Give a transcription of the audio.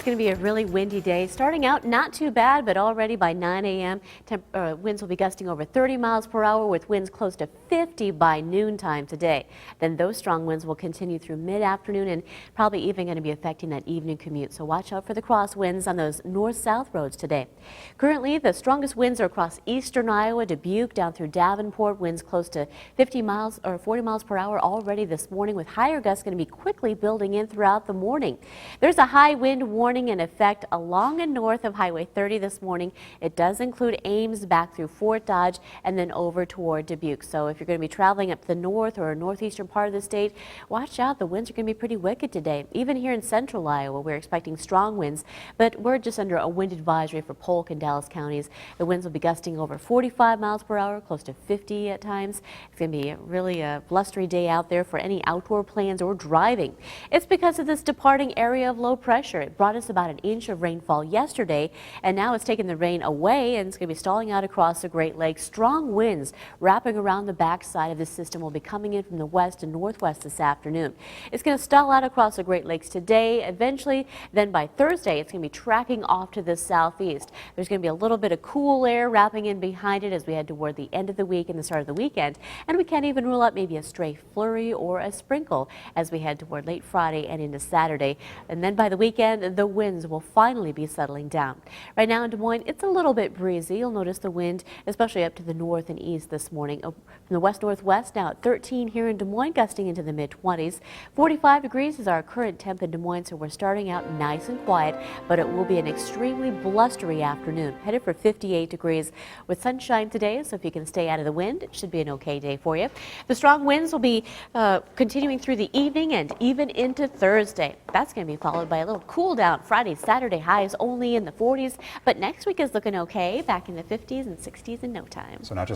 going to be a really windy day. Starting out not too bad, but already by 9 a.m. Winds will be gusting over 30 miles per hour with winds close to 50 by noontime today. Then those strong winds will continue through mid-afternoon and probably even going to be affecting that evening commute. So watch out for the crosswinds on those north-south roads today. Currently, the strongest winds are across eastern Iowa, Dubuque, down through Davenport. Winds close to 50 miles or 40 miles per hour already this morning, with higher gusts going to be quickly building in throughout the morning. There's a high wind warning in effect along and north of Highway 30 this morning. It does include Ames back through Fort Dodge and then over toward Dubuque. So if you're going to be traveling up to the north or northeastern part of the state, watch out. The winds are going to be pretty wicked today. Even here in central Iowa, we're expecting strong winds, but we're just under a wind advisory for Polk and Dallas counties. The winds will be gusting over 45 miles per hour, close to 50 at times. It's going to be really a blustery day out there for any outdoor plans or driving. It's because of this departing area of low pressure. It brought us about an inch of rainfall yesterday, and now it's taking the rain away, and it's going to be stalling out across the Great Lakes. Strong winds wrapping around the backside of the system will be coming in from the west and northwest this afternoon. It's going to stall out across the Great Lakes today. Eventually, then by Thursday, it's going to be tracking off to the southeast. There's going to be a little bit of cool air wrapping in behind it as we head toward the end of the week and the start of the weekend, and we can't even rule out maybe a stray flurry or a sprinkle as we head toward late Friday and into Saturday. And then by the weekend, the winds will finally be settling down. Right now in Des Moines, it's a little bit breezy. You'll notice the wind, especially up to the north and east this morning. From the west-northwest, now at 13 here in Des Moines, gusting into the mid-20s. 45 degrees is our current temp in Des Moines, so we're starting out nice and quiet, but it will be an extremely blustery afternoon. Headed for 58 degrees with sunshine today, so if you can stay out of the wind, it should be an okay day for you. The strong winds will be continuing through the evening and even into Thursday. That's going to be followed by a little cool down Friday, Saturday, highs only in the 40s, but next week is looking okay, back in the 50s and 60s in no time. So not just